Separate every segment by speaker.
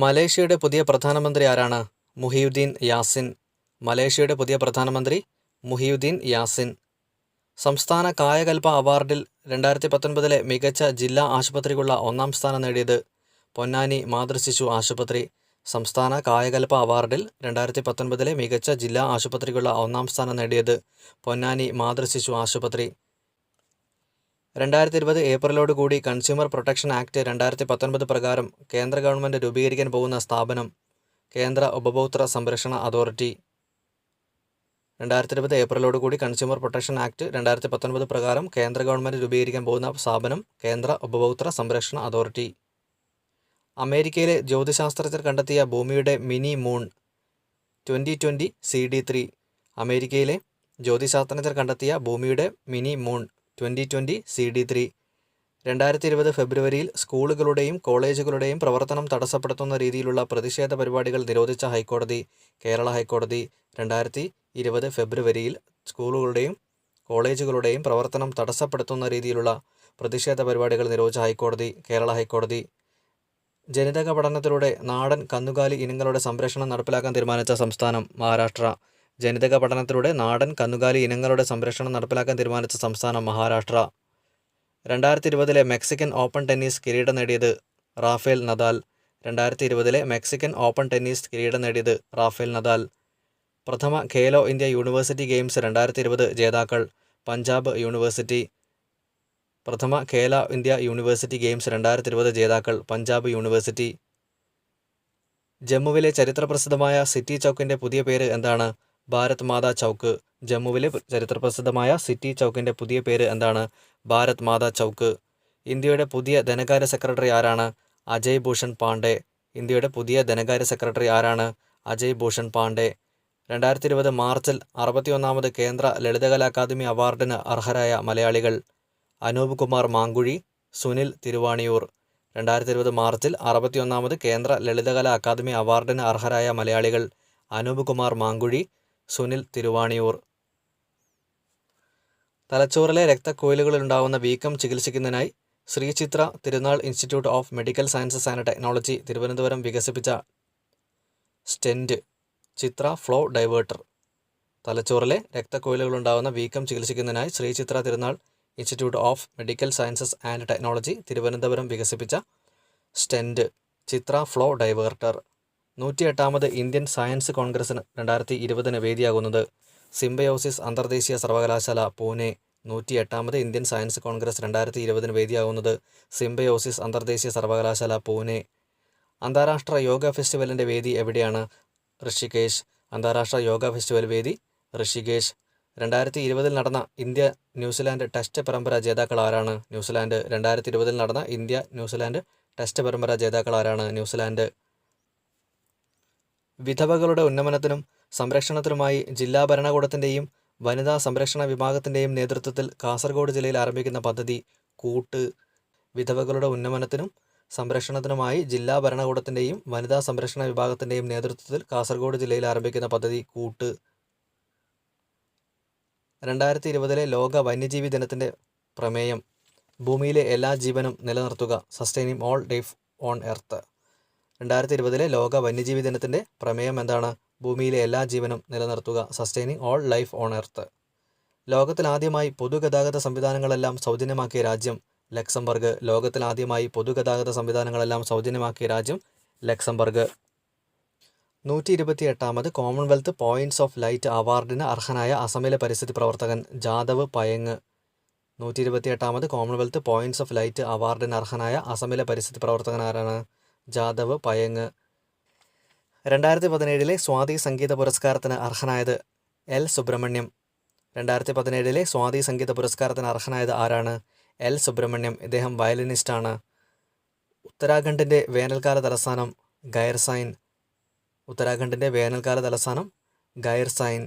Speaker 1: മലേഷ്യയുടെ പുതിയ പ്രധാനമന്ത്രി ആരാണ്? മുഹിയുദ്ദീൻ യാസിൻ. മലേഷ്യയുടെ പുതിയ പ്രധാനമന്ത്രി മുഹിയുദ്ദീൻ യാസിൻ. സംസ്ഥാന കായകൽപ അവാർഡിൽ 2019 മികച്ച ജില്ലാ ആശുപത്രിക്കുള്ള ഒന്നാം സ്ഥാനം നേടിയത് പൊന്നാനി മാതൃശിശു ആശുപത്രി. സംസ്ഥാന കായകൽപ അവാർഡിൽ 2019 മികച്ച ജില്ലാ ആശുപത്രിക്കുള്ള ഒന്നാം സ്ഥാനം നേടിയത് പൊന്നാനി മാതൃശിശു ആശുപത്രി. 2020 ഏപ്രിലോടുകൂടി കൺസ്യൂമർ പ്രൊട്ടക്ഷൻ ആക്ട് 2019 പ്രകാരം കേന്ദ്ര ഗവൺമെൻറ് രൂപീകരിക്കാൻ പോകുന്ന സ്ഥാപനം കേന്ദ്ര ഉപഭോക്തൃ സംരക്ഷണ അതോറിറ്റി. 2020 ഏപ്രിലോടുകൂടി കൺസ്യൂമർ പ്രൊട്ടക്ഷൻ ആക്ട് 2019 പ്രകാരം കേന്ദ്ര ഗവൺമെൻറ് രൂപീകരിക്കാൻ പോകുന്ന സ്ഥാപനം കേന്ദ്ര ഉപഭോക്തൃ സംരക്ഷണ അതോറിറ്റി. അമേരിക്കയിലെ ജ്യോതിശാസ്ത്രജ്ഞർ കണ്ടെത്തിയ ഭൂമിയുടെ മിനി മൂൺ 2020 CD3. അമേരിക്കയിലെ ജ്യോതിശാസ്ത്രജ്ഞർ കണ്ടെത്തിയ ഭൂമിയുടെ മിനി മൂൺ 2020 CD3. 2020 ഫെബ്രുവരിയിൽ സ്കൂളുകളുടെയും കോളേജുകളുടെയും പ്രവർത്തനം തടസ്സപ്പെടുത്തുന്ന രീതിയിലുള്ള പ്രതിഷേധ പരിപാടികൾ നിരോധിച്ച ഹൈക്കോടതി. കേരള ഹൈക്കോടതി. 2020 ഫെബ്രുവരിയിൽ സ്കൂളുകളുടെയും കോളേജുകളുടെയും പ്രവർത്തനം തടസ്സപ്പെടുത്തുന്ന രീതിയിലുള്ള പ്രതിഷേധ പരിപാടികൾ നിരോധിച്ച ഹൈക്കോടതി. കേരള ഹൈക്കോടതി. ജനിതക പഠനത്തിലൂടെ നാടൻ കന്നുകാലി ഇനങ്ങളുടെ സംരക്ഷണം നടപ്പിലാക്കാൻ തീരുമാനിച്ച സംസ്ഥാനം മഹാരാഷ്ട്ര. ജനിതക പഠനത്തിലൂടെ നാടൻ കന്നുകാലി ഇനങ്ങളുടെ സംരക്ഷണം നടപ്പിലാക്കാൻ തീരുമാനിച്ച സംസ്ഥാനം മഹാരാഷ്ട്ര. 2020 മെക്സിക്കൻ ഓപ്പൺ ടെന്നീസ് കിരീടം നേടിയത് Rafael Nadal. 2020 Mexican open tennis കിരീടം നേടിയത് റാഫേൽ നദാൽ. പ്രഥമ ഖേലോ ഇന്ത്യ യൂണിവേഴ്സിറ്റി ഗെയിംസ് 2020 ജേതാക്കൾ പഞ്ചാബ് യൂണിവേഴ്സിറ്റി. പ്രഥമ ഖേലോ ഇന്ത്യ യൂണിവേഴ്സിറ്റി ഗെയിംസ് 2020 ജേതാക്കൾ പഞ്ചാബ് യൂണിവേഴ്സിറ്റി. ജമ്മുവിലെ ചരിത്രപ്രസിദ്ധമായ സിറ്റി ചൗക്കിൻ്റെ പുതിയ പേര് എന്താണ്? ഭാരത് മാതാ ചൗക്ക്. ജമ്മുവിലെ ചരിത്രപ്രസിദ്ധമായ സിറ്റി ചൗക്കിൻ്റെ പുതിയ പേര് എന്താണ്? ഭാരത് മാതാ ചൗക്ക്. ഇന്ത്യയുടെ പുതിയ ധനകാര്യ സെക്രട്ടറി ആരാണ്? അജയ് ഭൂഷൺ പാണ്ഡെ. ഇന്ത്യയുടെ പുതിയ ധനകാര്യ സെക്രട്ടറി ആരാണ്? അജയ് ഭൂഷൺ പാണ്ഡെ. 2020 മാർച്ചിൽ 61ാമത് കേന്ദ്ര ലളിതകലാ അക്കാദമി അവാർഡിന് അർഹരായ മലയാളികൾ അനൂപ് കുമാർ മാങ്കുഴി, സുനിൽ തിരുവാണിയൂർ. 2020 മാർച്ചിൽ 61ാമത് കേന്ദ്ര ലളിതകലാ അക്കാദമി അവാർഡിന് അർഹരായ മലയാളികൾ അനൂപ് കുമാർ മാങ്കുഴി, സുനിൽ തിരുവാണിയൂർ. തലച്ചോറിലെ രക്തക്കുഴലുകളിലുണ്ടാകുന്ന വീക്കം ചികിത്സിക്കുന്നതിനായി Shri Chitra Thirunal institute of medical sciences and technology Thiruvananthapuram വികസിപ്പിച്ച സ്റ്റെൻറ്റ് ചിത്ര ഫ്ലോ ഡൈവേർട്ടർ. തലച്ചോറിലെ രക്തക്കുഴലുകളുണ്ടാകുന്ന വീക്കം ചികിത്സിക്കുന്നതിനായി Shri Chitra Thirunal institute of medical sciences and technology Thiruvananthapuram വികസിപ്പിച്ച സ്റ്റെൻറ്റ് ചിത്ര ഫ്ലോ ഡൈവേർട്ടർ. 108ാമത് ഇന്ത്യൻ സയൻസ് കോൺഗ്രസിന് 2020 വേദിയാകുന്നത് സിംബയോസിസ് അന്തർദേശീയ സർവകലാശാല പൂനെ. 108ാമത് ഇന്ത്യൻ സയൻസ് കോൺഗ്രസ് 2020 വേദിയാകുന്നത് സിംബയോസിസ് അന്തർദേശീയ സർവകലാശാല പൂനെ. അന്താരാഷ്ട്ര യോഗ ഫെസ്റ്റിവലിൻ്റെ വേദി എവിടെയാണ്? ഋഷികേശ്. അന്താരാഷ്ട്ര യോഗ ഫെസ്റ്റിവൽ വേദി ഋഷികേശ്. 2020 നടന്ന ഇന്ത്യ ന്യൂസിലാൻഡ് ടെസ്റ്റ് പരമ്പര ജേതാക്കൾ ആരാണ്? ന്യൂസിലാൻഡ്. 2020 നടന്ന ഇന്ത്യ ന്യൂസിലാൻഡ് ടെസ്റ്റ് പരമ്പര ജേതാക്കൾ ആരാണ്? ന്യൂസിലാൻഡ്. വിധവകളുടെ ഉന്നമനത്തിനും സംരക്ഷണത്തിനുമായി ജില്ലാ ഭരണകൂടത്തിൻ്റെയും വനിതാ സംരക്ഷണ വിഭാഗത്തിൻ്റെയും നേതൃത്വത്തിൽ കാസർഗോഡ് ജില്ലയിൽ ആരംഭിക്കുന്ന പദ്ധതി കൂട്ട്. വിധവകളുടെ ഉന്നമനത്തിനും സംരക്ഷണത്തിനുമായി ജില്ലാ ഭരണകൂടത്തിൻ്റെയും വനിതാ സംരക്ഷണ വിഭാഗത്തിൻ്റെയും നേതൃത്വത്തിൽ കാസർഗോഡ് ജില്ലയിൽ ആരംഭിക്കുന്ന പദ്ധതി കൂട്ട്. 2020 ലോക വന്യജീവി ദിനത്തിൻ്റെ പ്രമേയം ഭൂമിയിലെ എല്ലാ ജീവനും നിലനിർത്തുക, sustaining all life on earth. 2020 ലോക വന്യജീവി ദിനത്തിൻ്റെ പ്രമേയം എന്താണ്? ഭൂമിയിലെ എല്ലാ ജീവനും നിലനിർത്തുക, sustaining all life on earth. ലോകത്തിലാദ്യമായി പൊതുഗതാഗത സംവിധാനങ്ങളെല്ലാം സൗജന്യമാക്കിയ രാജ്യം ലക്സംബർഗ്. ലോകത്തിലാദ്യമായി പൊതുഗതാഗത സംവിധാനങ്ങളെല്ലാം സൗജന്യമാക്കിയ രാജ്യം ലക്സംബർഗ്. 128ാമത് കോമൺവെൽത്ത് പോയിൻറ്റ്സ് ഓഫ് ലൈറ്റ് അവാർഡിന് അർഹനായ അസമിലെ പരിസ്ഥിതി പ്രവർത്തകൻ ജാദവ് പയങ്. 128ാമത് കോമൺവെൽത്ത് പോയിൻറ്റ്സ് ഓഫ് ലൈറ്റ് അവാർഡിന് അർഹനായ അസമിലെ പരിസ്ഥിതി പ്രവർത്തകൻ ആരാണ്? ജാദവ് പയങ്. 2017 സ്വാതി സംഗീത പുരസ്കാരത്തിന് അർഹനായത് എൽ സുബ്രഹ്മണ്യം. 2017 സ്വാതി സംഗീത പുരസ്കാരത്തിന് അർഹനായത് ആരാണ്? എൽ സുബ്രഹ്മണ്യം. ഇദ്ദേഹം വയലിനിസ്റ്റാണ്. ഉത്തരാഖണ്ഡിൻ്റെ വേനൽക്കാല തലസ്ഥാനം ഗൈർസൈൻ. ഉത്തരാഖണ്ഡിൻ്റെ വേനൽക്കാല തലസ്ഥാനം ഗൈർസൈൻ.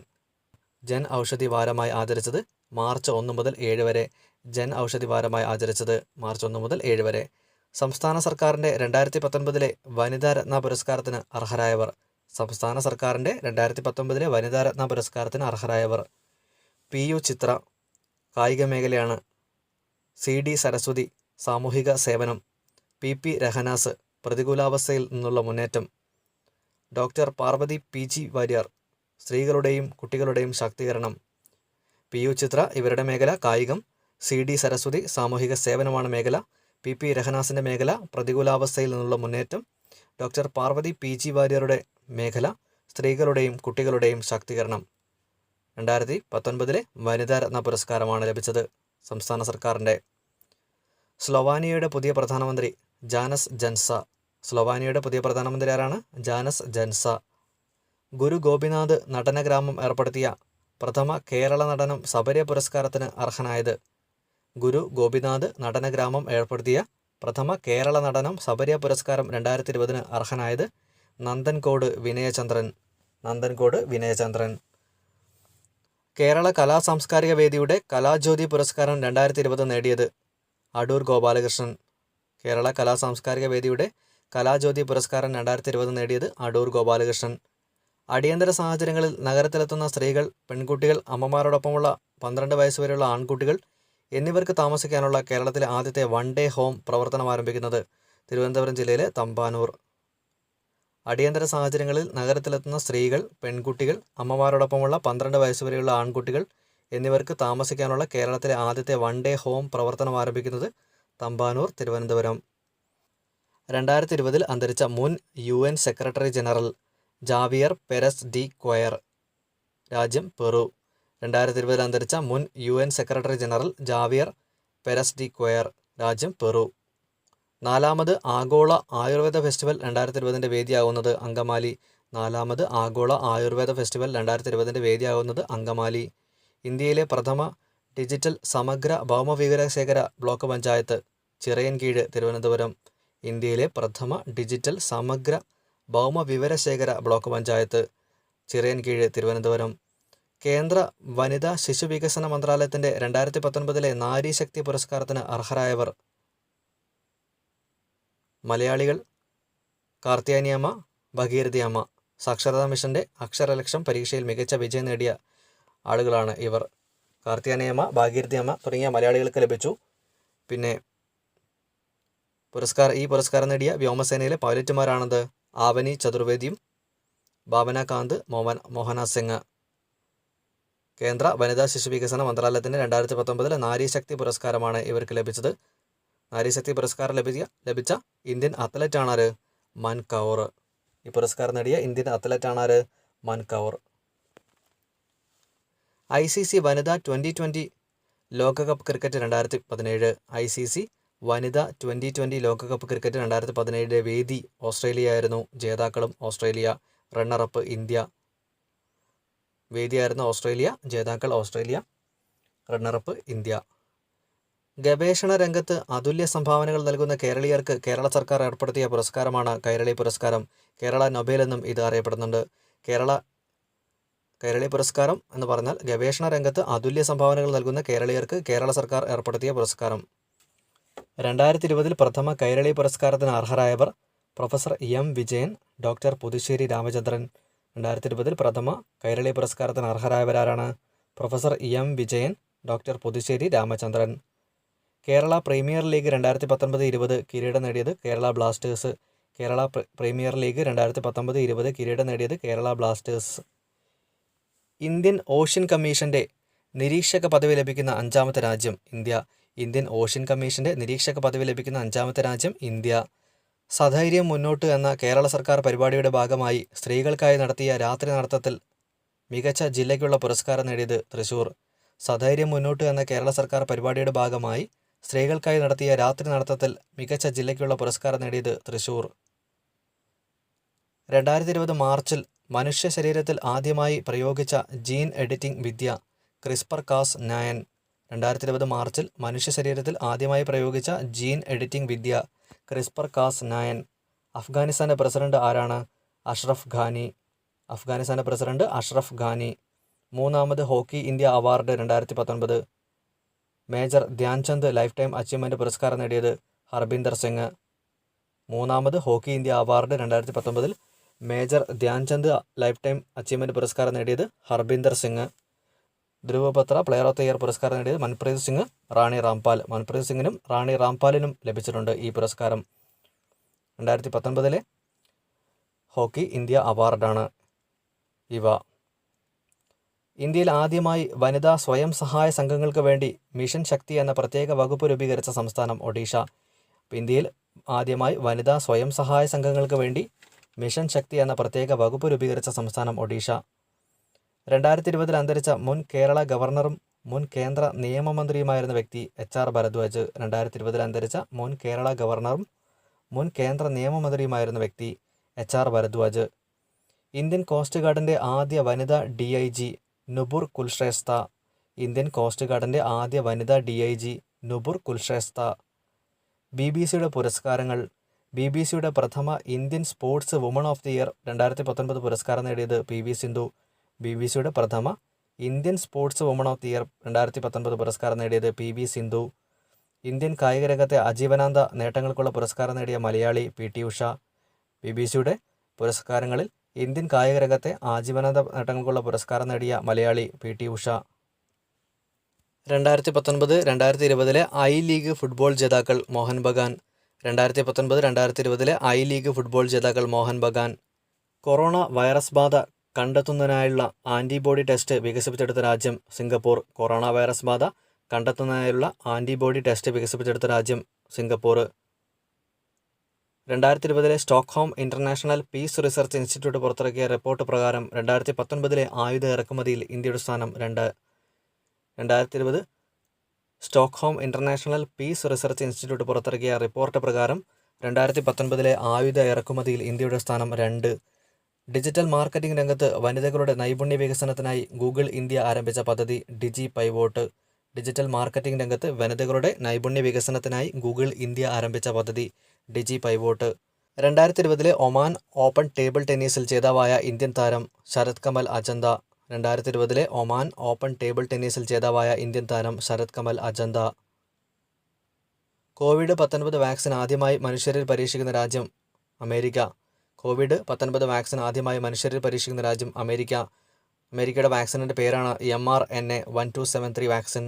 Speaker 1: ജൻ ഔഷധി വാരമായി ആചരിച്ചത് മാർച്ച് 1 മുതൽ 7 വരെ. ജൻ ഔഷധി വാരമായി ആചരിച്ചത് മാർച്ച് 1 മുതൽ 7 വരെ. സംസ്ഥാന സർക്കാരിൻ്റെ 2019 വനിതാരത്ന പുരസ്കാരത്തിന് അർഹരായവർ. സംസ്ഥാന സർക്കാരിൻ്റെ 2019 വനിതാരത്ന പുരസ്കാരത്തിന് അർഹരായവർ PU ചിത്ര കായിക മേഖലയാണ്, CD സരസ്വതി സാമൂഹിക സേവനം, PP രഹനാസ് പ്രതികൂലാവസ്ഥയിൽ നിന്നുള്ള മുന്നേറ്റം. ഡോക്ടർ പാർവതി PG വാര്യർ, സ്ത്രീകളുടെയും കുട്ടികളുടെയും ശാക്തീകരണം. PU ചിത്ര, ഇവരുടെ മേഖല കായികം. CD സരസ്വതി, സാമൂഹിക സേവനമാണ് മേഖല. PP രഹനാസിൻ്റെ മേഖല പ്രതികൂലാവസ്ഥയിൽ നിന്നുള്ള മുന്നേറ്റം. ഡോക്ടർ പാർവതി PG വാര്യരുടെ മേഖല സ്ത്രീകളുടെയും കുട്ടികളുടെയും ശാക്തീകരണം. 2019 വനിതാ രത്ന പുരസ്കാരമാണ് ലഭിച്ചത് സംസ്ഥാന സർക്കാരിൻ്റെ. സ്ലൊവാനിയയുടെ പുതിയ പ്രധാനമന്ത്രി ജാനസ് ജൻസ. സ്ലൊവാനിയയുടെ പുതിയ പ്രധാനമന്ത്രി ആരാണ്? ജാനസ് ജൻസ. ഗുരു ഗോപിനാഥ് നടനഗ്രാമം ഏർപ്പെടുത്തിയ പ്രഥമ കേരള നടനം സബര്യ പുരസ്കാരത്തിന് അർഹനായത്. ഗുരു ഗോപിനാഥ് നടനഗ്രാമം ഏർപ്പെടുത്തിയ പ്രഥമ കേരള നടനം സബര്യ പുരസ്കാരം 2020 അർഹനായത് നന്ദൻകോട് വിനയചന്ദ്രൻ. നന്ദൻകോട് വിനയചന്ദ്രൻ. കേരള കലാ സാംസ്കാരിക വേദിയുടെ കലാജ്യോതി പുരസ്കാരം 2020 നേടിയത് അടൂർ ഗോപാലകൃഷ്ണൻ. കേരള കലാ സാംസ്കാരിക വേദിയുടെ കലാജ്യോതി പുരസ്കാരം 2020 നേടിയത് അടൂർ ഗോപാലകൃഷ്ണൻ. അടിയന്തര സാഹചര്യങ്ങളിൽ നഗരത്തിലെത്തുന്ന സ്ത്രീകൾ, പെൺകുട്ടികൾ, അമ്മമാരോടൊപ്പമുള്ള 12 വയസ്സുവരെയുള്ള ആൺകുട്ടികൾ എന്നിവർക്ക് താമസിക്കാനുള്ള കേരളത്തിലെ ആദ്യത്തെ വൺ ഡേ ഹോം പ്രവർത്തനം ആരംഭിക്കുന്നത് തിരുവനന്തപുരം ജില്ലയിലെ തമ്പാനൂർ. അടിയന്തര സാഹചര്യങ്ങളിൽ നഗരത്തിലെത്തുന്ന സ്ത്രീകൾ, പെൺകുട്ടികൾ, അമ്മമാരോടൊപ്പമുള്ള 12 വയസ്സുവരെയുള്ള ആൺകുട്ടികൾ എന്നിവർക്ക് താമസിക്കാനുള്ള കേരളത്തിലെ ആദ്യത്തെ വൺ ഡേ ഹോം പ്രവർത്തനം ആരംഭിക്കുന്നത് തമ്പാനൂർ, തിരുവനന്തപുരം. 2020 അന്തരിച്ച മുൻ UN secretary general Javier Perez de choir. രാജ്യം പെറു. 2020 അന്തരിച്ച മുൻ UN secretary general Javier Perez de choir. രാജ്യം പെറു. 4ാമത് ആഗോള ആയുർവേദ ഫെസ്റ്റിവൽ 2020 വേദിയാകുന്നത് അങ്കമാലി. 4ാമത് ആഗോള ആയുർവേദ ഫെസ്റ്റിവൽ 2020 വേദിയാകുന്നത് അങ്കമാലി. ഇന്ത്യയിലെ പ്രഥമ ഡിജിറ്റൽ സമഗ്ര ഭൗമവിവരശേഖര ബ്ലോക്ക് പഞ്ചായത്ത് ചിറയൻകീഴ്, തിരുവനന്തപുരം. ഇന്ത്യയിലെ പ്രഥമ ഡിജിറ്റൽ സമഗ്ര ഭൗമവിവരശേഖര ബ്ലോക്ക് പഞ്ചായത്ത് ചിറയൻകീഴ്, തിരുവനന്തപുരം. കേന്ദ്ര വനിതാ ശിശുവികസന മന്ത്രാലയത്തിൻ്റെ 2019 നാരീശക്തി പുരസ്കാരത്തിന് അർഹരായവർ. മലയാളികൾ കാർത്തിയാനിയമ്മ, ഭഗീരഥിയമ്മ. സാക്ഷരതാ മിഷൻ്റെ അക്ഷരലക്ഷം പരീക്ഷയിൽ മികച്ച വിജയം നേടിയ ആളുകളാണ് ഇവർ. കാർത്തിയാനിയമ്മ, ഭാഗീരഥിയമ്മ തുടങ്ങിയ മലയാളികൾക്ക് ലഭിച്ചു. പിന്നെ ഈ പുരസ്കാരം നേടിയ വ്യോമസേനയിലെ പൈലറ്റുമാരാണത് ആവനി ചതുർവേദിയും ഭാവന കാന്ത്, മോഹന സിംഗ്. കേന്ദ്ര വനിതാ ശിശുവികസന മന്ത്രാലയത്തിൻ്റെ 2019 നാരീശക്തി പുരസ്കാരമാണ് ഇവർക്ക് ലഭിച്ചത്. നാരീശക്തി പുരസ്കാരം ലഭിച്ച ഇന്ത്യൻ അത്ലറ്റാണ് ആര്? മൻ കൗർ. ഈ പുരസ്കാരം നേടിയ ഇന്ത്യൻ അത്ലറ്റാണ് ആര്? മൻ കൗർ. ICC വനിതാ 2020 ലോകകപ്പ് ക്രിക്കറ്റ് 2017. ICC വനിതാ 2020 ലോകകപ്പ് ക്രിക്കറ്റ് 2017 വേദി ഓസ്ട്രേലിയയായിരുന്നു. ജേതാക്കളും ഓസ്ട്രേലിയ. Runner up India. വേദിയായിരുന്നു ഓസ്ട്രേലിയ, ജേതാക്കൾ ഓസ്ട്രേലിയ, റണ്ണറപ്പ് ഇന്ത്യ. ഗവേഷണ രംഗത്ത് അതുല്യ സംഭാവനകൾ നൽകുന്ന കേരളീയർക്ക് കേരള സർക്കാർ ഏർപ്പെടുത്തിയ പുരസ്കാരമാണ് കൈരളി പുരസ്കാരം. കേരള നൊബേൽ എന്നും ഇത് അറിയപ്പെടുന്നുണ്ട്. കൈരളി പുരസ്കാരം എന്ന് പറഞ്ഞാൽ ഗവേഷണ രംഗത്ത് അതുല്യ സംഭാവനകൾ നൽകുന്ന കേരളീയർക്ക് കേരള സർക്കാർ ഏർപ്പെടുത്തിയ പുരസ്കാരം. 2020 പ്രഥമ കൈരളി പുരസ്കാരത്തിന് അർഹരായവർ professor M Vijayan, doctor Puthussery Ramachandran. 2020 പ്രഥമ കൈരളി പുരസ്കാരത്തിന് അർഹരായവരാരാണ്? Professor M Vijayan, doctor Puthussery Ramachandran. Kerala premier league 2019-20 കിരീടം നേടിയത് Kerala blasters. Kerala premier league 2019-20 കിരീടം നേടിയത് കേരള ബ്ലാസ്റ്റേഴ്സ്. ഇന്ത്യൻ ഓഷ്യൻ കമ്മീഷൻ്റെ നിരീക്ഷക പദവി ലഭിക്കുന്ന 5ാമത്തെ രാജ്യം ഇന്ത്യ. ഇന്ത്യൻ ഓഷ്യൻ കമ്മീഷൻ്റെ നിരീക്ഷക പദവി ലഭിക്കുന്ന 5ാമത്തെ രാജ്യം ഇന്ത്യ. സധൈര്യം മുന്നോട്ട് എന്ന കേരള സർക്കാർ പരിപാടിയുടെ ഭാഗമായി സ്ത്രീകൾക്കായി നടത്തിയ രാത്രി നടത്തത്തിൽ മികച്ച ജില്ലയ്ക്കുള്ള പുരസ്കാരം നേടിയത് തൃശ്ശൂർ. സധൈര്യം മുന്നോട്ട് എന്ന കേരള സർക്കാർ പരിപാടിയുടെ ഭാഗമായി സ്ത്രീകൾക്കായി നടത്തിയ രാത്രി നടത്തത്തിൽ മികച്ച ജില്ലയ്ക്കുള്ള പുരസ്കാരം നേടിയത് തൃശ്ശൂർ. 2020 മാർച്ചിൽ മനുഷ്യ ശരീരത്തിൽ ആദ്യമായി പ്രയോഗിച്ച ജീൻ എഡിറ്റിംഗ് വിദ്യ CRISPR-Cas9. 2020 മാർച്ചിൽ മനുഷ്യ ശരീരത്തിൽ ആദ്യമായി പ്രയോഗിച്ച ജീൻ എഡിറ്റിംഗ് വിദ്യ CRISPR-Cas9. അഫ്ഗാനിസ്ഥാൻ്റെ പ്രസിഡന്റ് ആരാണ്? അഷ്റഫ് ഘാനി. അഫ്ഗാനിസ്ഥാൻ്റെ പ്രസിഡന്റ് അഷ്റഫ് ഘാനി. 3ാമത് hockey India award 2019. Major Dhyanchand life time achievement പുരസ്കാരം നേടിയത് ഹർബീന്ദർ സിംഗ്. 3ാമത് hockey India award 2019 major Dhyanchand life time achievement പുരസ്കാരം നേടിയത് ഹർബീന്ദർ സിംഗ്. ധ്രുവപത്ര പ്ലെയർ ഓഫ് ദ ഇയർ പുരസ്കാരം നേടിയത് മൻപ്രീത് സിംഗ്, റാണി റാംപാൽ. മൻപ്രീത് സിംഗിനും റാണി റാംപാലിനും ലഭിച്ചിട്ടുണ്ട് ഈ പുരസ്കാരം. 2019 ഹോക്കി ഇന്ത്യ അവാർഡാണ് ഇവ. ഇന്ത്യയിൽ ആദ്യമായി വനിതാ സ്വയം സഹായ സംഘങ്ങൾക്ക് വേണ്ടി മിഷൻ ശക്തി എന്ന പ്രത്യേക വകുപ്പ് രൂപീകരിച്ച സംസ്ഥാനം ഒഡീഷ. ഇന്ത്യയിൽ ആദ്യമായി വനിതാ സ്വയം സഹായ സംഘങ്ങൾക്ക് വേണ്ടി മിഷൻ ശക്തി എന്ന പ്രത്യേക വകുപ്പ് രൂപീകരിച്ച സംസ്ഥാനം ഒഡീഷ. 2020 അന്തരിച്ച മുൻ കേരള ഗവർണറും മുൻ കേന്ദ്ര നിയമമന്ത്രിയുമായിരുന്ന വ്യക്തി HR ഭരദ്വാജ്. 2020 അന്തരിച്ച മുൻ കേരള ഗവർണറും മുൻ കേന്ദ്ര നിയമമന്ത്രിയുമായിരുന്ന വ്യക്തി HR ഭരദ്വാജ്. ഇന്ത്യൻ കോസ്റ്റ് ഗാർഡിൻ്റെ ആദ്യ വനിതാ DIG Nupur Kulshrestha. Indian coast ഗാർഡിൻ്റെ ആദ്യ വനിതാ DIG നുപുർ കുൽശ്രേഷ്ഠ. BBC-യുടെ പുരസ്കാരങ്ങൾ. BBC-യുടെ പ്രഥമ Indian sports woman of the year 2019 പുരസ്കാരം നേടിയത് PV സിന്ധു. BBC-യുടെ പ്രഥമ Indian sports woman of the year 2019 പുരസ്കാരം നേടിയത് PV സിന്ധു. ഇന്ത്യൻ കായിക രംഗത്തെ ആജീവനാന്ത നേട്ടങ്ങൾക്കുള്ള പുരസ്കാരം നേടിയ മലയാളി PT ഉഷ. BBC-യുടെ പുരസ്കാരങ്ങളിൽ ഇന്ത്യൻ കായിക രംഗത്തെ ആജീവനാന്ത നേട്ടങ്ങൾക്കുള്ള പുരസ്കാരം നേടിയ Malayali PT Usha. 2019-2020 I league football ജേതാക്കൾ Mohun Bagan. 2019-2020 I league football ജേതാക്കൾ മോഹൻ ബഗാൻ. കൊറോണ വൈറസ് ബാധ കണ്ടെത്തുന്നതിനായുള്ള ആൻറ്റിബോഡി ടെസ്റ്റ് വികസിപ്പിച്ചെടുത്ത രാജ്യം സിംഗപ്പൂർ. കൊറോണ വൈറസ് ബാധ കണ്ടെത്തുന്നതിനായുള്ള ആൻറ്റിബോഡി ടെസ്റ്റ് വികസിപ്പിച്ചെടുത്ത രാജ്യം Singapore. 2020 Stockholm International Peace Research Institute പുറത്തിറക്കിയ റിപ്പോർട്ട് പ്രകാരം 2019 ആയുധ ഇറക്കുമതിയിൽ ഇന്ത്യയുടെ സ്ഥാനം 2. 2020 Stockholm International Peace Research Institute പുറത്തിറക്കിയ റിപ്പോർട്ട് പ്രകാരം 2019 ആയുധ ഇറക്കുമതിയിൽ ഇന്ത്യയുടെ സ്ഥാനം 2. ഡിജിറ്റൽ മാർക്കറ്റിംഗ് രംഗത്ത് വനിതകളുടെ നൈപുണ്യ വികസനത്തിനായി ഗൂഗിൾ ഇന്ത്യ ആരംഭിച്ച പദ്ധതി ഡിജി പൈവോട്ട്. ഡിജിറ്റൽ മാർക്കറ്റിംഗ് രംഗത്ത് വനിതകളുടെ നൈപുണ്യ വികസനത്തിനായി ഗൂഗിൾ ഇന്ത്യ ആരംഭിച്ച പദ്ധതി Digi Pivot. 2020 Oman Open table ടെന്നീസിൽ ജേതാവായ ഇന്ത്യൻ താരം Sharath Kamal Achanta. 2020 Oman Open table ടെന്നീസിൽ ജേതാവായ ഇന്ത്യൻ താരം ശരത് കമൽ അജന്ത. COVID-19 വാക്സിൻ ആദ്യമായി മനുഷ്യരിൽ പരീക്ഷിക്കുന്ന രാജ്യം അമേരിക്ക. COVID-19 വാക്സിൻ ആദ്യമായി മനുഷ്യരിൽ പരീക്ഷിക്കുന്ന രാജ്യം അമേരിക്ക. അമേരിക്കയുടെ വാക്സിനിൻ്റെ പേരാണ് mRNA-1273 വാക്സിൻ.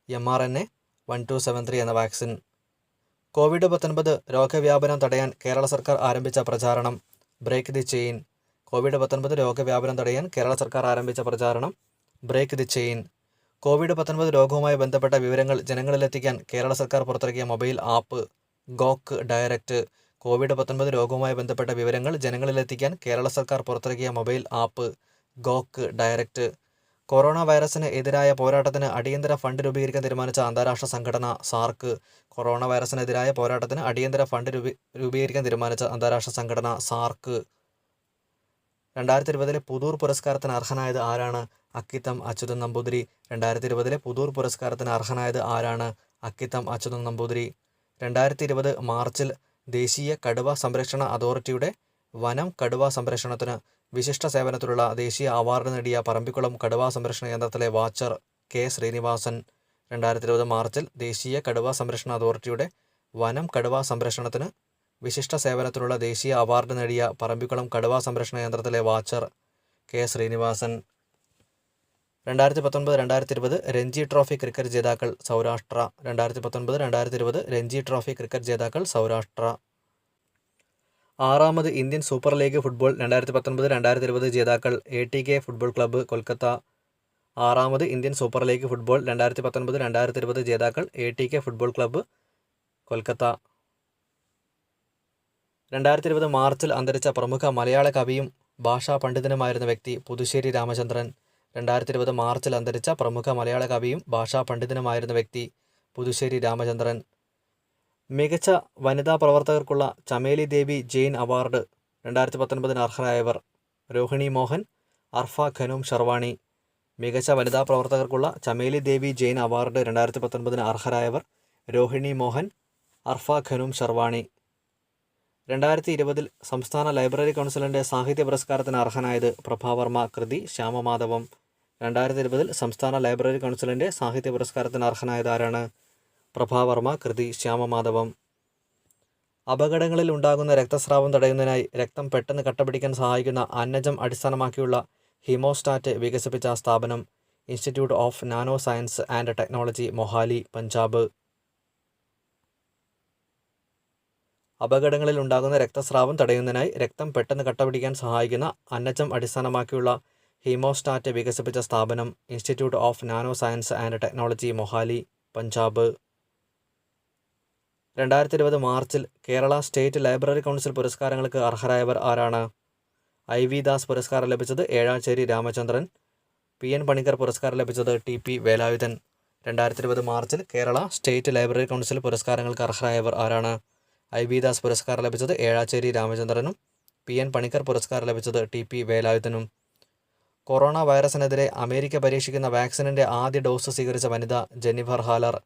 Speaker 1: mRNA-1273 എന്ന വാക്സിൻ. COVID-19 രോഗവ്യാപനം തടയാൻ കേരള സർക്കാർ ആരംഭിച്ച പ്രചാരണം ബ്രേക്ക് ദി ചെയിൻ. COVID-19 രോഗവ്യാപനം തടയാൻ കേരള സർക്കാർ ആരംഭിച്ച പ്രചാരണം ബ്രേക്ക് ദി ചെയിൻ. COVID-19 രോഗവുമായി ബന്ധപ്പെട്ട വിവരങ്ങൾ ജനങ്ങളിലെത്തിക്കാൻ കേരള സർക്കാർ പുറത്തിറക്കിയ മൊബൈൽ ആപ്പ് ഗോക്ക് ഡയറക്റ്റ്. COVID-19 രോഗവുമായി ബന്ധപ്പെട്ട വിവരങ്ങൾ ജനങ്ങളിലെത്തിക്കാൻ കേരള സർക്കാർ പുറത്തിറക്കിയ മൊബൈൽ ആപ്പ് ഗോക്ക് ഡയറക്റ്റ്. കൊറോണ വൈറസിന് എതിരായ പോരാട്ടത്തിന് അടിയന്തര ഫണ്ട് രൂപീകരിക്കാൻ തീരുമാനിച്ച അന്താരാഷ്ട്ര സംഘടന സാർക്ക്. കൊറോണ വൈറസിനെതിരായ പോരാട്ടത്തിന് അടിയന്തര ഫണ്ട് രൂപീകരിക്കാൻ തീരുമാനിച്ച അന്താരാഷ്ട്ര സംഘടന സാർക്ക്. 2020 പുതൂർ പുരസ്കാരത്തിന് അർഹനായത് ആരാണ്? അക്കിത്തം അച്യുതൻ നമ്പൂതിരി. 2020 പുതൂർ പുരസ്കാരത്തിന് അർഹനായത് ആരാണ്? അക്കിത്തം അച്യുതൻ നമ്പൂതിരി. 2020 മാർച്ചിൽ ദേശീയ കടുവ സംരക്ഷണ അതോറിറ്റിയുടെ വനം കടുവ സംരക്ഷണത്തിന് വിശിഷ്ട സേവനത്തിലുള്ള ദേശീയ അവാർഡ് നേടിയ പറമ്പിക്കുളം കടുവ സംരക്ഷണ കേന്ദ്രത്തിലെ വാച്ചർ K ശ്രീനിവാസൻ. 2020 മാർച്ചിൽ ദേശീയ കടുവ സംരക്ഷണ അതോറിറ്റിയുടെ വനം കടുവ സംരക്ഷണത്തിന് വിശിഷ്ട സേവനത്തിനുള്ള ദേശീയ അവാർഡ് നേടിയ പറമ്പിക്കുളം കടുവ സംരക്ഷണ കേന്ദ്രത്തിലെ watcher K Srinivasan. 2019-2020 Ranji trophy cricket ജേതാക്കൾ സൗരാഷ്ട്ര. 2019-2020 രഞ്ജി ട്രോഫി ക്രിക്കറ്റ് ജേതാക്കൾ സൗരാഷ്ട്ര. 6ാമത് ഇന്ത്യൻ സൂപ്പർ ലീഗ് ഫുട്ബോൾ 2019-2020 ജേതാക്കൾ ATK ഫുട്ബോൾ ക്ലബ്ബ് കൊൽക്കത്ത. 6ാമത് ഇന്ത്യൻ സൂപ്പർ ലീഗ് ഫുട്ബോൾ 2019-2020 ജേതാക്കൾ ATK ഫുട്ബോൾ ക്ലബ്ബ് കൊൽക്കത്ത. 2020 മാർച്ചിൽ അന്തരിച്ച പ്രമുഖ മലയാള കവിയും ഭാഷാ പണ്ഡിതനുമായിരുന്ന വ്യക്തി പുതുശ്ശേരി രാമചന്ദ്രൻ. 2020 മാർച്ചിൽ അന്തരിച്ച പ്രമുഖ മലയാള കവിയും ഭാഷാ പണ്ഡിതനുമായിരുന്ന വ്യക്തി പുതുശ്ശേരി രാമചന്ദ്രൻ. മികച്ച വനിതാ പ്രവർത്തകർക്കുള്ള ചമേലി ദേവി ജെയിൻ അവാർഡ് 2019 അർഹരായവർ രോഹിണി മോഹൻ, അർഫ ഖനൂം ഷർവാണി. മികച്ച വനിതാ പ്രവർത്തകർക്കുള്ള ചമേലി ദേവി ജെയിൻ അവാർഡ് 2019 അർഹരായവർ രോഹിണി മോഹൻ, അർഫ ഖനൂം ഷർവാണി. 2020 സംസ്ഥാന ലൈബ്രറി കൗൺസിലിൻ്റെ സാഹിത്യ പുരസ്കാരത്തിന് അർഹനായത് പ്രഭാവർമ്മ കൃതി ശ്യാമമാധവം. 2020 സംസ്ഥാന ലൈബ്രറി കൗൺസിലിൻ്റെ സാഹിത്യ പുരസ്കാരത്തിന് അർഹനായത് ആരാണ്? പ്രഭാവർമ്മ കൃതി ശ്യാമമാധവം. അപകടങ്ങളിൽ ഉണ്ടാകുന്ന രക്തസ്രാവം തടയുന്നതിനായി രക്തം പെട്ടെന്ന് കട്ടപിടിക്കാൻ സഹായിക്കുന്ന അന്നജം അടിസ്ഥാനമാക്കിയുള്ള ഹീമോസ്റ്റാറ്റ് വികസിപ്പിച്ച സ്ഥാപനം institute of nano science and technology Mohali, Punjab. അപകടങ്ങളിൽ ഉണ്ടാകുന്ന രക്തസ്രാവം തടയുന്നതിനായി രക്തം പെട്ടെന്ന് കട്ടപിടിക്കാൻ സഹായിക്കുന്ന അന്നജം അടിസ്ഥാനമാക്കിയുള്ള ഹീമോസ്റ്റാറ്റ് വികസിപ്പിച്ച സ്ഥാപനം institute of nano science and technology Mohali, Punjab. 2020 മാർച്ചിൽ കേരള സ്റ്റേറ്റ് ലൈബ്രറി കൗൺസിൽ പുരസ്കാരങ്ങൾക്ക് അർഹരായവർ ആരാണ്? IV ദാസ് പുരസ്കാരം ലഭിച്ചത് ഏഴാച്ചേരി രാമചന്ദ്രൻ. PN പണിക്കർ പുരസ്കാരം ലഭിച്ചത് TP വേലായുധൻ. 2020 മാർച്ചിൽ കേരള സ്റ്റേറ്റ് ലൈബ്രറി കൗൺസിൽ പുരസ്കാരങ്ങൾക്ക് അർഹരായവർ ആരാണ്? IV ദാസ് പുരസ്കാരം ലഭിച്ചത് ഏഴാച്ചേരി രാമചന്ദ്രനും. PN പണിക്കർ പുരസ്കാരം ലഭിച്ചത് TP വേലായുധനും. കൊറോണ വൈറസിനെതിരെ അമേരിക്ക പരീക്ഷിക്കുന്ന വാക്സിനിൻ്റെ ആദ്യ ഡോസ് സ്വീകരിച്ച വനിത ജെന്നിഫർ ഹാലർ.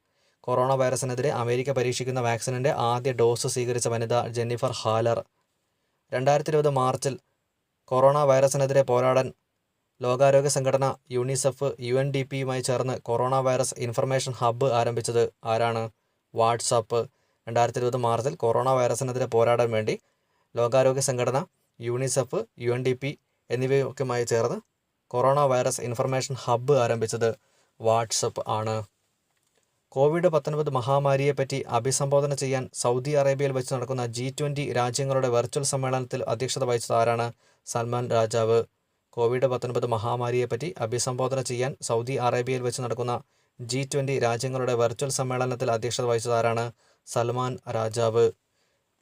Speaker 1: കൊറോണ വൈറസിനെതിരെ അമേരിക്ക പരീക്ഷിക്കുന്ന വാക്സിനിൻ്റെ ആദ്യ ഡോസ് സ്വീകരിച്ച വനിത ജെന്നിഫർ ഹാലർ. 2020 മാർച്ചിൽ കൊറോണ വൈറസിനെതിരെ പോരാടാൻ ലോകാരോഗ്യ സംഘടന, യൂണിസെഫ്, UNDP-യുമായി ചേർന്ന് കൊറോണ വൈറസ് ഇൻഫർമേഷൻ ഹബ്ബ് ആരംഭിച്ചത് ആരാണ്? വാട്സാപ്പ്. 2020 മാർച്ചിൽ കൊറോണ വൈറസിനെതിരെ പോരാടാൻ വേണ്ടി ലോകാരോഗ്യ സംഘടന, യൂണിസെഫ്, UNDP എന്നിവയൊക്കെയുമായി ചേർന്ന് കൊറോണ വൈറസ് ഇൻഫർമേഷൻ ഹബ്ബ് ആരംഭിച്ചത് വാട്സപ്പ് ആണ്. COVID-19 മഹാമാരിയെപ്പറ്റി അഭിസംബോധന ചെയ്യാൻ സൗദി അറേബ്യയിൽ വെച്ച് നടക്കുന്ന G20 രാജ്യങ്ങളുടെ വെർച്വൽ സമ്മേളനത്തിൽ അധ്യക്ഷത വഹിച്ചത് ആരാണ്? സൽമാൻ രാജാവ്. COVID-19 മഹാമാരിയെപ്പറ്റി അഭിസംബോധന ചെയ്യാൻ സൗദി അറേബ്യയിൽ വെച്ച് നടക്കുന്ന G20 രാജ്യങ്ങളുടെ വെർച്വൽ സമ്മേളനത്തിൽ അധ്യക്ഷത വഹിച്ചത് ആരാണ്? സൽമാൻ രാജാവ്.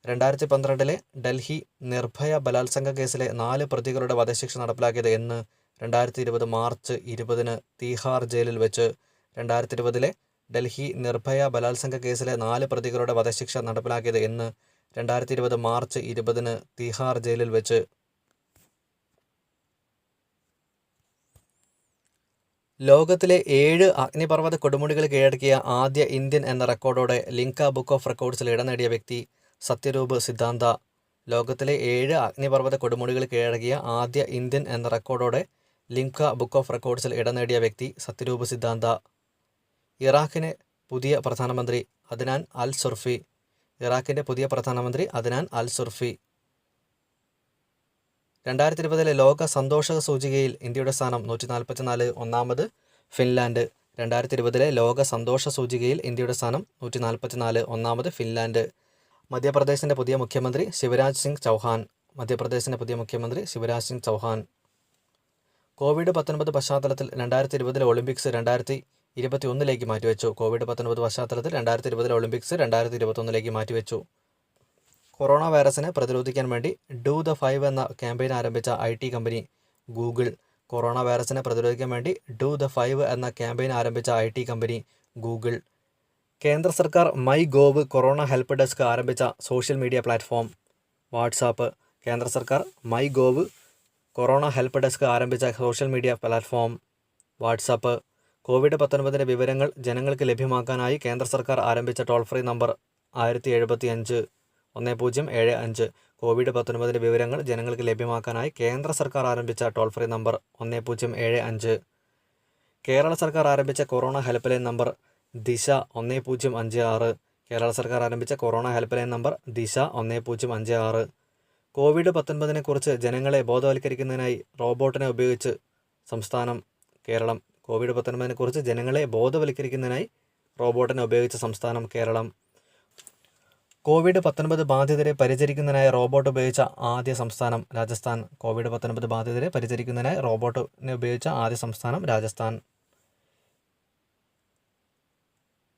Speaker 1: 2012 ഡൽഹി നിർഭയ ബലാത്സംഗ കേസിലെ 4 പ്രതികളുടെ വധശിക്ഷ നടപ്പിലാക്കിയത് എന്ന്? 2020 മാർച്ച് 20 തീഹാർ ജയിലിൽ വെച്ച്. 2020 ഡൽഹി നിർഭയ ബലാത്സംഗ കേസിലെ 4 പ്രതികളുടെ വധശിക്ഷ നടപ്പിലാക്കിയത് എന്ന്? 2020 മാർച്ച് 20 തീഹാർ ജയിലിൽ വെച്ച്. ലോകത്തിലെ 7 അഗ്നിപർവ്വത കൊടുമുടികൾ കീഴടക്കിയ ആദ്യ ഇന്ത്യൻ എന്ന റെക്കോർഡോടെ ലിങ്ക ബുക്ക് ഓഫ് റെക്കോർഡ്സിൽ ഇടം നേടിയ വ്യക്തി സത്യരൂപ് സിദ്ധാന്ത. ലോകത്തിലെ 7 അഗ്നിപർവ്വത കൊടുമുടികൾ കീഴടക്കിയ ആദ്യ ഇന്ത്യൻ എന്ന റെക്കോർഡോടെ ലിങ്ക ബുക്ക് ഓഫ് റെക്കോർഡ്സിൽ ഇടം നേടിയ വ്യക്തി സത്യരൂപ് സിദ്ധാന്ത. ഇറാഖിന് പുതിയ പ്രധാനമന്ത്രി അദ്നാൻ അൽ സുർഫി. ഇറാഖിൻ്റെ പുതിയ പ്രധാനമന്ത്രി അദ്നാൻ അൽ സുർഫി. 2020 ലോക സന്തോഷ സൂചികയിൽ ഇന്ത്യയുടെ സ്ഥാനം 144, ഒന്നാമത് ഫിൻലാൻഡ്. 2020 ലോക സന്തോഷ സൂചികയിൽ ഇന്ത്യയുടെ സ്ഥാനം 144, ഒന്നാമത് ഫിൻലാൻഡ്. മധ്യപ്രദേശിൻ്റെ പുതിയ മുഖ്യമന്ത്രി ശിവരാജ് സിംഗ് ചൗഹാൻ. മധ്യപ്രദേശിൻ്റെ പുതിയ മുഖ്യമന്ത്രി ശിവരാജ് സിംഗ് ചൗഹാൻ. COVID-19 പശ്ചാത്തലത്തിൽ 2020 ഒളിമ്പിക്സ് 2021 മാറ്റിവെച്ചു. COVID-19 പശ്ചാത്തലത്തിൽ 2020 ഒളിമ്പിക്സ് 2021 മാറ്റിവെച്ചു. കൊറോണ വൈറസിനെ പ്രതിരോധിക്കാൻ വേണ്ടി ഡു ദ 5 എന്ന ക്യാമ്പയിൻ ആരംഭിച്ച IT കമ്പനി ഗൂഗിൾ. കൊറോണ വൈറസിനെ പ്രതിരോധിക്കാൻ വേണ്ടി ഡു ദ 5 എന്ന ക്യാമ്പയിൻ ആരംഭിച്ച IT കമ്പനി ഗൂഗിൾ. കേന്ദ്ര സർക്കാർ my gov corona help desk ആരംഭിച്ച സോഷ്യൽ മീഡിയ പ്ലാറ്റ്ഫോം വാട്സാപ്പ്. കേന്ദ്ര സർക്കാർ my gov corona help desk ആരംഭിച്ച social media platform WhatsApp. COVID-19 വിവരങ്ങൾ ജനങ്ങൾക്ക് ലഭ്യമാക്കാനായി കേന്ദ്ര സർക്കാർ ആരംഭിച്ച ടോൾ ഫ്രീ നമ്പർ 1075 1075. COVID-19 വിവരങ്ങൾ ജനങ്ങൾക്ക് ലഭ്യമാക്കാനായി കേന്ദ്ര സർക്കാർ ആരംഭിച്ച ടോൾ ഫ്രീ നമ്പർ 1075. കേരള സർക്കാർ ആരംഭിച്ച കൊറോണ ഹെൽപ്പ് ലൈൻ നമ്പർ ദിശ 1056. കേരള സർക്കാർ ആരംഭിച്ച കൊറോണ ഹെൽപ്പ് ലൈൻ നമ്പർ ദിശ 1056. COVID-19 കുറിച്ച് ജനങ്ങളെ ബോധവൽക്കരിക്കുന്നതിനായി റോബോട്ടിനെ ഉപയോഗിച്ച് സംസ്ഥാനം കേരളം. COVID-19 കുറിച്ച് ജനങ്ങളെ ബോധവൽക്കരിക്കുന്നതിനായി റോബോട്ടിനെ ഉപയോഗിച്ച സംസ്ഥാനം കേരളം. COVID-19 ബാധിതരെ പരിചരിക്കുന്നതിനായി റോബോട്ട് ഉപയോഗിച്ച ആദ്യ സംസ്ഥാനം രാജസ്ഥാൻ. COVID-19 ബാധിതരെ പരിചരിക്കുന്നതിനായി റോബോട്ടിനെ ഉപയോഗിച്ച ആദ്യ സംസ്ഥാനം രാജസ്ഥാൻ.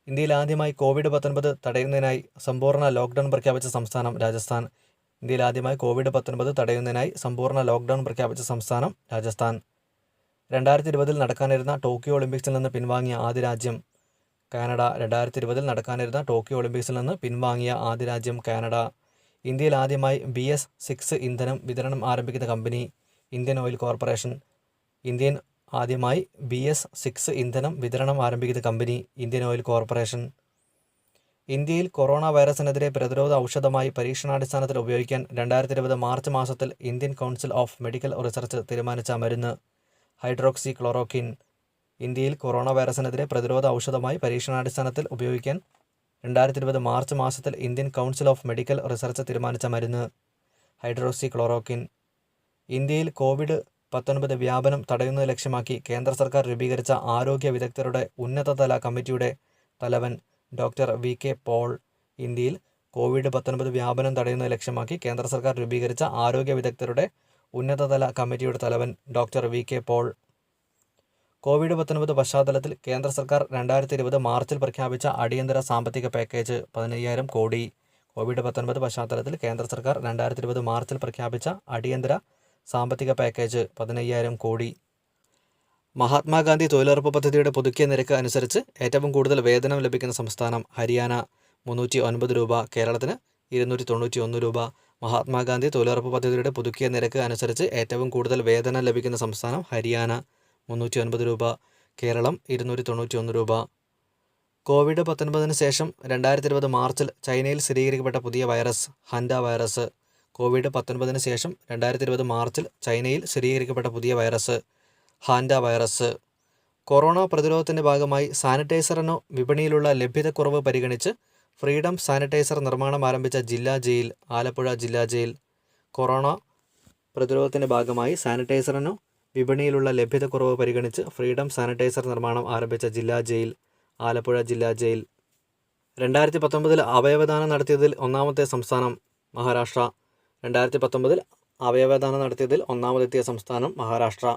Speaker 1: ഇന്ത്യയിൽ ആദ്യമായി COVID-19 തടയുന്നതിനായി സമ്പൂർണ്ണ ലോക്ക്ഡൗൺ പ്രഖ്യാപിച്ച സംസ്ഥാനം രാജസ്ഥാൻ. ഇന്ത്യയിൽ ആദ്യമായി COVID-19 തടയുന്നതിനായി സമ്പൂർണ്ണ ലോക്ക്ഡൗൺ പ്രഖ്യാപിച്ച സംസ്ഥാനം രാജസ്ഥാൻ. 2020 നടക്കാനിരുന്ന ടോക്കിയോ ഒളിമ്പിക്സിൽ നിന്ന് പിൻവാങ്ങിയ ആദ്യ രാജ്യം കാനഡ. 2020 നടക്കാനിരുന്ന ടോക്കിയോ ഒളിമ്പിക്സിൽ നിന്ന് പിൻവാങ്ങിയ ആദ്യ രാജ്യം കാനഡ. ഇന്ത്യയിൽ ആദ്യമായി BS6 ഇന്ധനം വിതരണം ആരംഭിക്കുന്ന കമ്പനി ഇന്ത്യൻ ഓയിൽ കോർപ്പറേഷൻ. ഇന്ത്യയിൽ ആദ്യമായി BS6 ഇന്ധനം വിതരണം ആരംഭിക്കുന്ന കമ്പനി ഇന്ത്യൻ ഓയിൽ കോർപ്പറേഷൻ. ഇന്ത്യയിൽ കൊറോണ വൈറസിനെതിരെ പ്രതിരോധ ഔഷധമായി പരീക്ഷണാടിസ്ഥാനത്തിൽ ഉപയോഗിക്കാൻ 2020 മാർച്ച് മാസത്തിൽ Indian council of medical research തീരുമാനിച്ച മരുന്ന് ഹൈഡ്രോക്സി ക്ലോറോക്വിൻ. ഇന്ത്യയിൽ കൊറോണ വൈറസിനെതിരെ പ്രതിരോധ ഔഷധമായി പരീക്ഷണാടിസ്ഥാനത്തിൽ ഉപയോഗിക്കാൻ 2020 മാർച്ച് മാസത്തിൽ Indian council of medical research തീരുമാനിച്ച മരുന്ന് ഹൈഡ്രോക്സി ക്ലോറോക്വിൻ. ഇന്ത്യയിൽ COVID-19 വ്യാപനം തടയുന്നത് ലക്ഷ്യമാക്കി കേന്ദ്ര സർക്കാർ രൂപീകരിച്ച ആരോഗ്യ വിദഗ്ധരുടെ ഉന്നതതല കമ്മിറ്റിയുടെ തലവൻ ഡോക്ടർ VK പോൾ. ഇന്ത്യയിൽ കോവിഡ്-19 വ്യാപനം തടയുന്നത് ലക്ഷ്യമാക്കി കേന്ദ്ര സർക്കാർ രൂപീകരിച്ച ആരോഗ്യ വിദഗ്ധരുടെ ഉന്നതതല കമ്മിറ്റിയുടെ തലവൻ ഡോക്ടർ വി.കെ. പോൾ. കോവിഡ്-19 പശ്ചാത്തലത്തിൽ കേന്ദ്ര സർക്കാർ 2020 മാർച്ചിൽ പ്രഖ്യാപിച്ച അടിയന്തര സാമ്പത്തിക പാക്കേജ് 15,000 കോടി. കോവിഡ്-19 പശ്ചാത്തലത്തിൽ കേന്ദ്ര സർക്കാർ 2020 മാർച്ചിൽ പ്രഖ്യാപിച്ച അടിയന്തര സാമ്പത്തിക പാക്കേജ് 15,000 കോടി. മഹാത്മാഗാന്ധി തൊഴിലുറപ്പ് പദ്ധതിയുടെ പുതുക്കിയ നിരക്ക് അനുസരിച്ച് ഏറ്റവും കൂടുതൽ വേതനം ലഭിക്കുന്ന സംസ്ഥാനം ഹരിയാന 309 രൂപ, കേരളത്തിന് 291 രൂപ. മഹാത്മാഗാന്ധി തൊഴിലുറപ്പ് പദ്ധതിയുടെ പുതുക്കിയ നിരക്ക് അനുസരിച്ച് ഏറ്റവും കൂടുതൽ വേതനം ലഭിക്കുന്ന സംസ്ഥാനം ഹരിയാന 309 രൂപ, കേരളം 291 രൂപ. കോവിഡ്-19 ശേഷം 2020 മാർച്ചിൽ ചൈനയിൽ സ്ഥിരീകരിക്കപ്പെട്ട പുതിയ വൈറസ് ഹാൻഡ വൈറസ്. കോവിഡ്-19 ശേഷം 2020 മാർച്ചിൽ ചൈനയിൽ സ്ഥിരീകരിക്കപ്പെട്ട പുതിയ വൈറസ് ഹാൻഡ വൈറസ്. കൊറോണ പ്രതിരോധത്തിൻ്റെ ഭാഗമായി സാനിറ്റൈസറിനു വിപണിയിലുള്ള ലഭ്യതക്കുറവ് പരിഗണിച്ച് ഫ്രീഡം സാനിറ്റൈസർ നിർമ്മാണം ആരംഭിച്ച ജില്ലാ ജയിൽ ആലപ്പുഴ ജില്ലാ ജയിൽ. കൊറോണ പ്രതിരോധത്തിൻ്റെ ഭാഗമായി സാനിറ്റൈസറിനു വിപണിയിലുള്ള ലഭ്യതക്കുറവ് പരിഗണിച്ച് ഫ്രീഡം സാനിറ്റൈസർ നിർമ്മാണം ആരംഭിച്ച ജില്ലാ ജയിൽ ആലപ്പുഴ ജില്ലാ ജയിൽ. 2019 അവയവദാനം നടത്തിയതിൽ ഒന്നാമത്തെ സംസ്ഥാനം മഹാരാഷ്ട്ര. 2019 അവയവദാനം നടത്തിയതിൽ ഒന്നാമതെത്തിയ സംസ്ഥാനം മഹാരാഷ്ട്ര.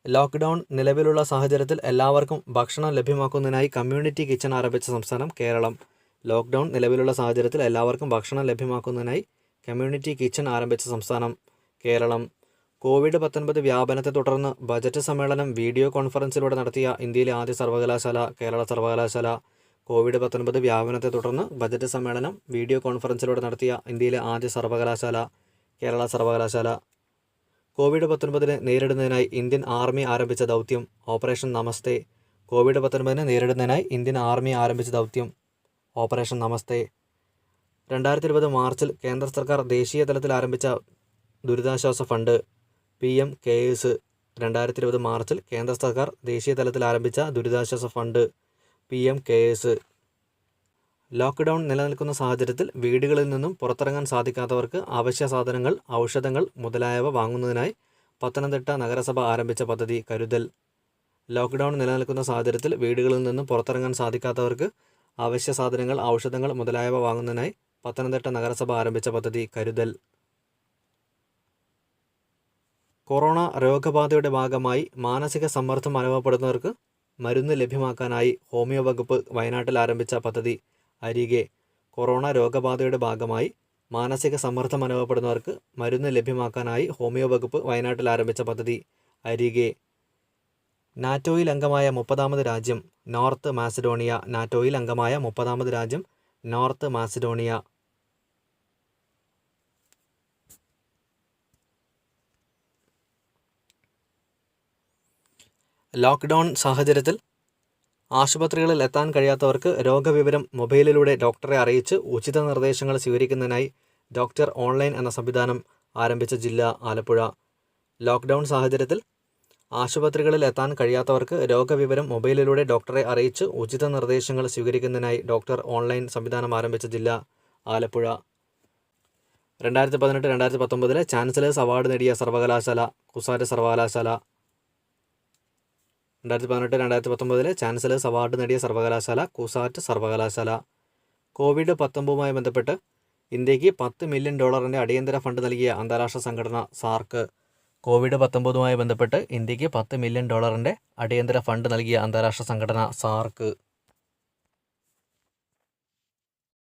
Speaker 1: ലോക്ക്ഡൗൺ നിലവിലുള്ള സാഹചര്യത്തിൽ എല്ലാവർക്കും ഭക്ഷണം ലഭ്യമാക്കുന്നതിനായി കമ്മ്യൂണിറ്റി കിച്ചൺ ആരംഭിച്ച സംസ്ഥാനം കേരളം. ലോക്ക്ഡൗൺ നിലവിലുള്ള സാഹചര്യത്തിൽ എല്ലാവർക്കും ഭക്ഷണം ലഭ്യമാക്കുന്നതിനായി കമ്മ്യൂണിറ്റി കിച്ചൺ ആരംഭിച്ച സംസ്ഥാനം കേരളം. കോവിഡ്-19 വ്യാപനത്തെ തുടർന്ന് ബജറ്റ് സമ്മേളനം വീഡിയോ കോൺഫറൻസിലൂടെ നടത്തിയ ഇന്ത്യയിലെ ആദ്യ സർവകലാശാല കേരള സർവകലാശാല. കോവിഡ്-19 വ്യാപനത്തെ തുടർന്ന് ബജറ്റ് സമ്മേളനം വീഡിയോ കോൺഫറൻസിലൂടെ നടത്തിയ ഇന്ത്യയിലെ ആദ്യ സർവകലാശാല കേരള സർവകലാശാല. കോവിഡ്-19 നേരിടുന്നതിനായി ഇന്ത്യൻ ആർമി ആരംഭിച്ച ദൗത്യം ഓപ്പറേഷൻ നമസ്തേ. കോവിഡ്-19 നേരിടുന്നതിനായി ഇന്ത്യൻ ആർമി ആരംഭിച്ച ദൗത്യം ഓപ്പറേഷൻ നമസ്തേ. 2020 മാർച്ചിൽ കേന്ദ്ര സർക്കാർ ദേശീയ തലത്തിൽ ആരംഭിച്ച ദുരിതാശ്വാസ ഫണ്ട് PM CARES. 2020 മാർച്ചിൽ കേന്ദ്ര സർക്കാർ ദേശീയ തലത്തിൽ ആരംഭിച്ച ദുരിതാശ്വാസ ഫണ്ട് PM CARES. ലോക്ക്ഡൗൺ നിലനിൽക്കുന്ന സാഹചര്യത്തിൽ വീടുകളിൽ നിന്നും പുറത്തിറങ്ങാൻ സാധിക്കാത്തവർക്ക് അവശ്യ സാധനങ്ങൾ, ഔഷധങ്ങൾ മുതലായവ വാങ്ങുന്നതിനായി പത്തനംതിട്ട നഗരസഭ ആരംഭിച്ച പദ്ധതി കരുതൽ. ലോക്ക്ഡൗൺ നിലനിൽക്കുന്ന സാഹചര്യത്തിൽ വീടുകളിൽ നിന്നും പുറത്തിറങ്ങാൻ സാധിക്കാത്തവർക്ക് അവശ്യ സാധനങ്ങൾ, ഔഷധങ്ങൾ മുതലായവ വാങ്ങുന്നതിനായി പത്തനംതിട്ട നഗരസഭ ആരംഭിച്ച പദ്ധതി കരുതൽ. കൊറോണ രോഗബാധയുടെ ഭാഗമായി മാനസിക സമ്മർദ്ദം അനുഭവപ്പെടുന്നവർക്ക് മരുന്ന് ലഭ്യമാക്കാനായി ഹോമിയോ വകുപ്പ് വയനാട്ടിൽ ആരംഭിച്ച പദ്ധതി അരികെ. കൊറോണ രോഗബാധയുടെ ഭാഗമായി മാനസിക സമ്മർദ്ദം അനുഭവപ്പെടുന്നവർക്ക് മരുന്ന് ലഭ്യമാക്കാനായി ഹോമിയോ വകുപ്പ് വയനാട്ടിൽ ആരംഭിച്ച പദ്ധതി അരികെ. നാറ്റോയിൽ അംഗമായ 30ാമത് രാജ്യം നോർത്ത് മാസിഡോണിയ. നാറ്റോയിൽ അംഗമായ 30ാമത് രാജ്യം നോർത്ത് മാസിഡോണിയ. ലോക്ക്ഡൗൺ സാഹചര്യത്തിൽ ആശുപത്രികളിൽ എത്താൻ കഴിയാത്തവർക്ക് രോഗവിവരം മൊബൈലിലൂടെ ഡോക്ടറെ അറിയിച്ച് ഉചിത നിർദ്ദേശങ്ങൾ സ്വീകരിക്കുന്നതിനായി ഡോക്ടർ ഓൺലൈൻ എന്ന സംവിധാനം ആരംഭിച്ച ജില്ല ആലപ്പുഴ. ലോക്ക്ഡൗൺ സാഹചര്യത്തിൽ ആശുപത്രികളിൽ എത്താൻ കഴിയാത്തവർക്ക് രോഗവിവരം മൊബൈലിലൂടെ ഡോക്ടറെ അറിയിച്ച് ഉചിത നിർദ്ദേശങ്ങൾ സ്വീകരിക്കുന്നതിനായി ഡോക്ടർ ഓൺലൈൻ സംവിധാനം ആരംഭിച്ച ജില്ല ആലപ്പുഴ. 2018-2019 ചാൻസലേഴ്സ് അവാർഡ് നേടിയ സർവകലാശാല കുസാറ്റ് സർവകലാശാല. 2018-2019 ചാൻസലേഴ്സ് അവാർഡ് നേടിയ സർവകലാശാല കുസാറ്റ് സർവകലാശാല. കോവിഡ്-19 ബന്ധപ്പെട്ട് ഇന്ത്യക്ക് $10 മില്യൺ അടിയന്തര ഫണ്ട് നൽകിയ അന്താരാഷ്ട്ര സംഘടന സാർക്ക്. കോവിഡ്-19 ബന്ധപ്പെട്ട് ഇന്ത്യക്ക് $10 മില്യൺ അടിയന്തര ഫണ്ട് നൽകിയ അന്താരാഷ്ട്ര സംഘടന സാർക്ക്.